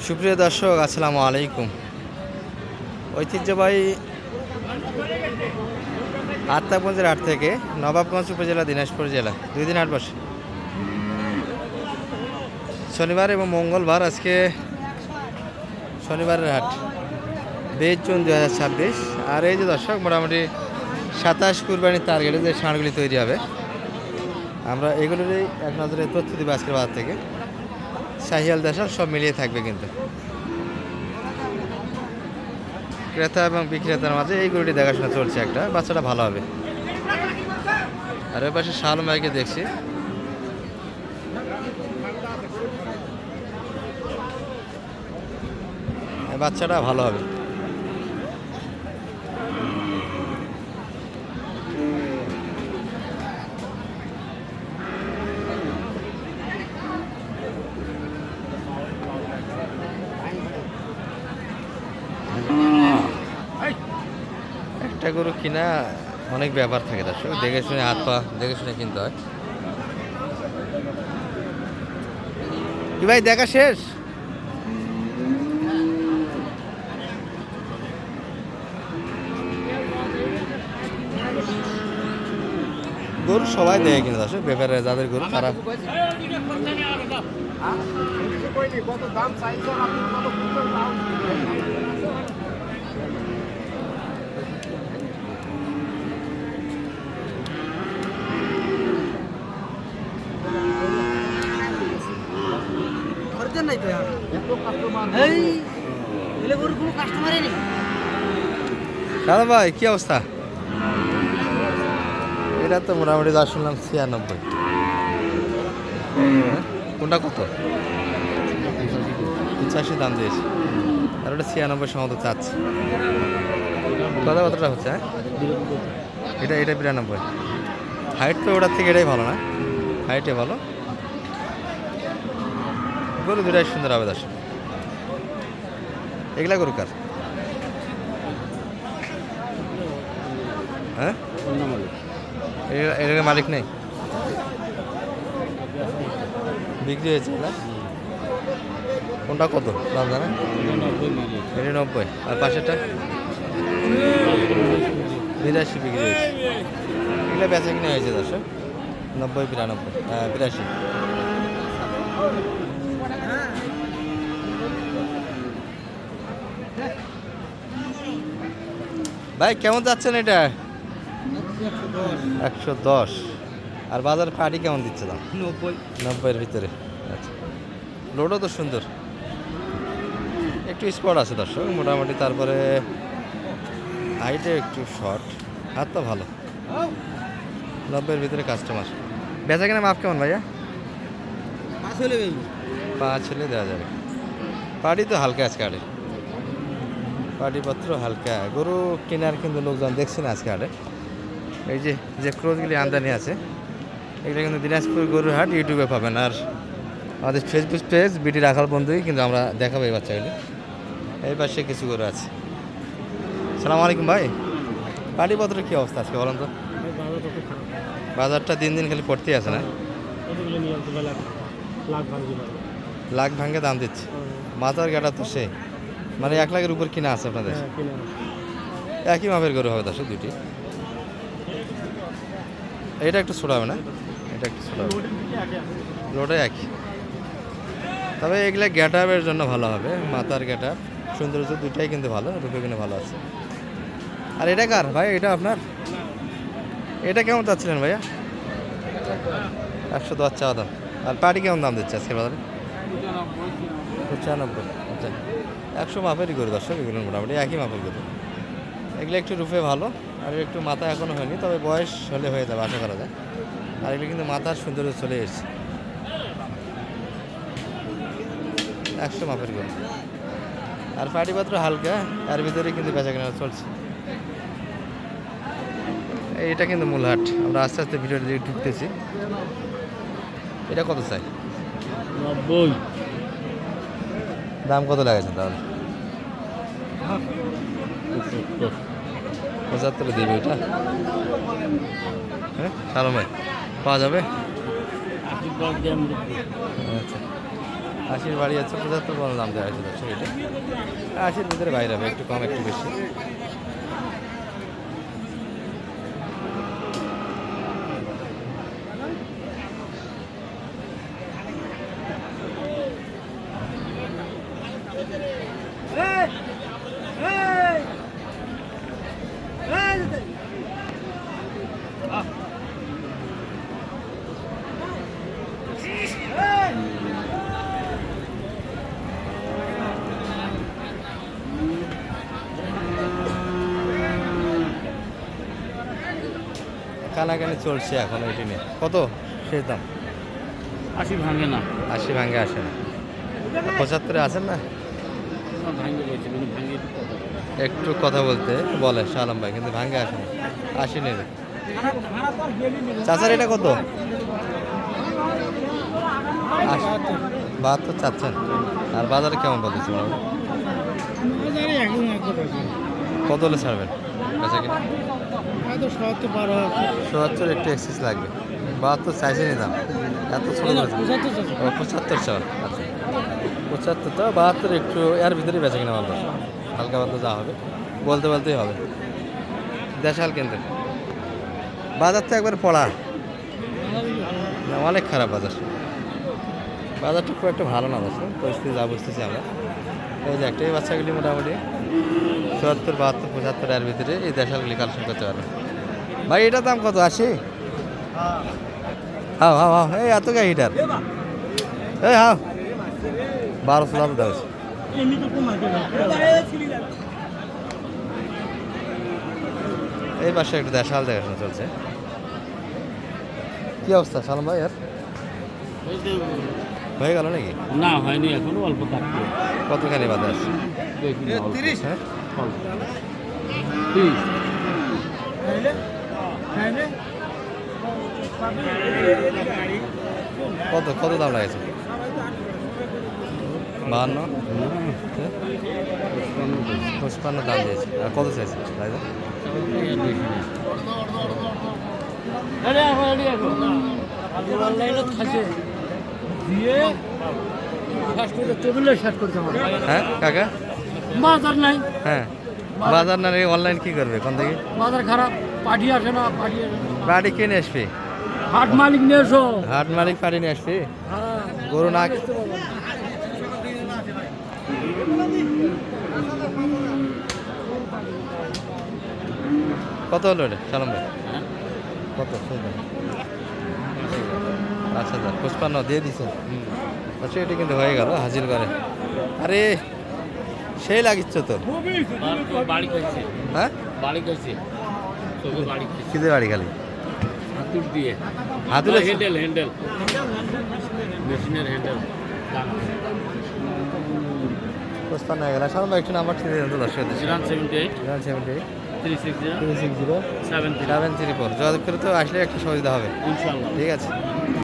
সুপ্রিয় দর্শক, আসসালামু আলাইকুম। ঐতিহ্যবাহী আত্মাগঞ্জের হাট থেকে নবাবগঞ্জ উপজেলা, দিনাজপুর জেলা 2 দিন হাট বসে। শনিবার এবং মঙ্গলবার। আজকে শনিবারের হাট 20 জুন 2026। আর এই যে দর্শক, মোটামুটি 27 কুরবানির টার্গেটে যে ষাঁড়গুলি তৈরি হবে, আমরা এগুলোরই এক নজরে তথ্য দিব আজকের বাজার থেকে। শাহিয়াল দেশাল সব মিলিয়ে থাকবে কিন্তু। ক্রেতা এবং বিক্রেতার মাঝে এই গরুটি দেখাশোনা চলছে। একটা বাচ্চাটা ভালো হবে। আর ওই পাশে শাল মাইকে দেখছি। বাচ্চাটা ভালো হবে। একটা গরু কিনা অনেক ব্যাপার থাকে, দর্শক দেখে শুনে, হাত পা দেখে শুনে কিনতে হয়। কি ভাই, দেখা শেষ? গরু সবাই দেখে কিনে দর্শক, ব্যাপারে যাদের গরু তারা। দাদা ভাই, কি অবস্থা? এটা তো মোটামুটি যা শুনলাম 96। কোনটা কত? 85 দাম দিয়েছে। আর ওটা 96 সম্ভবত চাচ্ছে। কতটা হচ্ছে? হ্যাঁ, এটা 92। হাইট তো ওটার থেকে এটাই ভালো না? হাইটে ভালো। গরু দুটাই সুন্দর হবে দর্শক। এগুলা গরু কার? হ্যাঁ, এর মালিক নেই, বিক্রি হয়েছে না? কোনটা কত দাম জানেন? 90। আর পাশেরটা 82 বিক্রি হয়েছে। এগুলো বেচা কিনে হয়েছে দর্শক 90, 92, 82। ভাই কেমন যাচ্ছেন এটা? 110। আর বাজার পাটি কেমন দিচ্ছে দাম? 90-এর ভিতরে। আচ্ছা, লোডও তো সুন্দর, একটু স্পট আছে দর্শক মোটামুটি। তারপরে হাইটে একটু শর্ট, হাত তো ভালো। 90-এর ভিতরে কাস্টমার। বেচা কেনা মাপ কেমন ভাইয়া? 5 হলে দেওয়া যাবে। পাটি তো হালকা আজকে হাটে, পাটিপত্র হালকা। গরু কেনার কিন্তু লোকজন দেখছি না আজকে হাটে। এই যে ক্রোজগুলি আমদানি আছে, এগুলো কিন্তু দিনাজপুর গরুর হাট ইউটিউবে পাবেন। আর আমাদের ফেসবুক পেজ বিটি রাখাল বন্ধুই কিন্তু আমরা দেখাবো এই বাচ্চাগুলি। এই পাশে কিছু গরু আছে। সালাম আলাইকুম ভাই, পাটিপত্রের কী অবস্থা আজকে বলেন তো? বাজারটা দিন দিন খালি পড়তেই আছে না? লাখ ভাঙ্গে দাম দিচ্ছে। মাথার গাটা তো সে মানে 1 লাখের উপর কিনা আছে আপনাদের? একই মাপের গরু হবে দর্শক দুটি। এটা একটু ছোট হবে না? এটা একটু ছোট হবে, রোডে একই। তবে এগুলা গেট আপের জন্য ভালো হবে। মাথার গেট আপ সৌন্দর্য দুইটাই কিন্তু ভালো, রূপে কিন্তু ভালো আছে। আর এটা কার ভাই? এটা আপনার? এটা কেমন চাচ্ছিলেন ভাইয়া? 110 চাওয়া দাম। আর পাটি কেমন দাম দিচ্ছে আজকের বাজারে? 95। আচ্ছা, 100 মাপেরই গরু দর্শক এগুলো, মোটামুটি একই মাপের গরু। এগুলো একটু রূপে ভালো, আর একটু মাথা এখনও হয়নি, তবে বয়স হলে হয়ে যাবে আশা করা যায়। আর এগুলো কিন্তু মাথার সৌন্দর্য চলে এসেছে। 100 মাপের গরু। আর পাটিপত্র হালকা, এর ভিতরে কিন্তু বেচা কেনা চলছে। এইটা কিন্তু মূল হাট। আমরা আস্তে আস্তে ভিডিওটা দিকে ঢুকতেছি। এটা কত চাই? 90। দাম কত লাগাইছেন তাহলে? 75 দিবে এটা? হ্যাঁ, সালামে পাওয়া যাবে? আচ্ছা, আশির বাড়ি আছে 75 পর্যন্ত দাম দেওয়া হয়েছে দর্শক এটা। 80-র ভিতরে বাইরে হবে, একটু কম একটু বেশি। কানাকানি চলছে এখন ওইটি নিয়ে। কত শেষ দাম? 80 ভাঙে না। 80 ভাঙ্গে আসে না। 75-এ আছেন না? ভাঙে বলছে কিন্তু ভাঙে একটু কথা বলতে বলে শালাম ভাই, কিন্তু ভাঙ্গে আসে না। 80 নেবে। চাচার এটা কত? 72 চাচ্ছেন। আর বাজারে কেমন বলতেছে? কত হলে ছাড়বেন? বেচা কিনা 77 একটু এক্সেস লাগবে। 72 চাইছেনই দাম, এত ছোট করেছে। 75 চাল। আচ্ছা 75 তো 72 একটু এর ভিতরেই বেচা কিনা বলতে হালকা পাতলা যা হবে বলতে বলতেই হবে। দেশাল কিন্তু বাজার তো একবার পড়া না, অনেক খারাপ বাজার। বাজারটা খুব একটা ভালো না বলছে, পরিস্থিতি যা বুঝতেছি আমরা। এই যে একটাই বাচ্চাগুলি মোটামুটি 74, 72, 75 এর ভিতরে এই দেশালগুলি কালেকশন করতে পারবে। ভাই এটার দাম কত? 80? হাও হাও হাও, এই এত গায়ে হিটার, এই হাও 1200 দাম দেওয়া হয়েছে। এই পাশে একটু দেশাল দেখাশোনা চলছে। কি অবস্থা সালাম ভাই? আর হয়ে গেল নাকি? না হয়নি, এখনো অল্প থাকবে। কতখানি বাদে আছে? 30। হ্যাঁ কত কত দাম লাগেছে? 52, 55 দাম দিয়েছে। আর কত চাইছে ভাইদা? হ্যাঁ কাকা, বাজার নাই। হ্যাঁ বাজার না রে, অনলাইন কি করবে কোন থেকে? বাজার খারাপ, পাঠিয়ে আসে না। বাড়ি কিনে আসবে, হাট মালিক নিয়ে এসো। হাট মালিক পাড়ি নিয়ে আসবে। গরু না কত হলো রে সালাম ভাই? কত? 5000 55 দিয়ে দিছে। আচ্ছা এটা কিন্তু হয়ে গেল হাজির করে। আরে সেই লাগিচ্ছ তোর। বাড়ি খাইছে, হ্যাঁ বাড়ি খাইছে, সবে বাড়ি খাইছে। কিদের বাড়ি খালি? হাতুড় দিয়ে, হাতুড়ে হ্যান্ডেল মেশিনের হ্যান্ডেল। 55 হয়ে গেল। সালাম ভাই একটু নাম্বার ঠিক দেন তো দর্শক। 78 78 360 360 73 734 যোগাযোগ করে তো আসলে একটা সুবিধা হবে। ইনশাআল্লাহ। ঠিক আছে।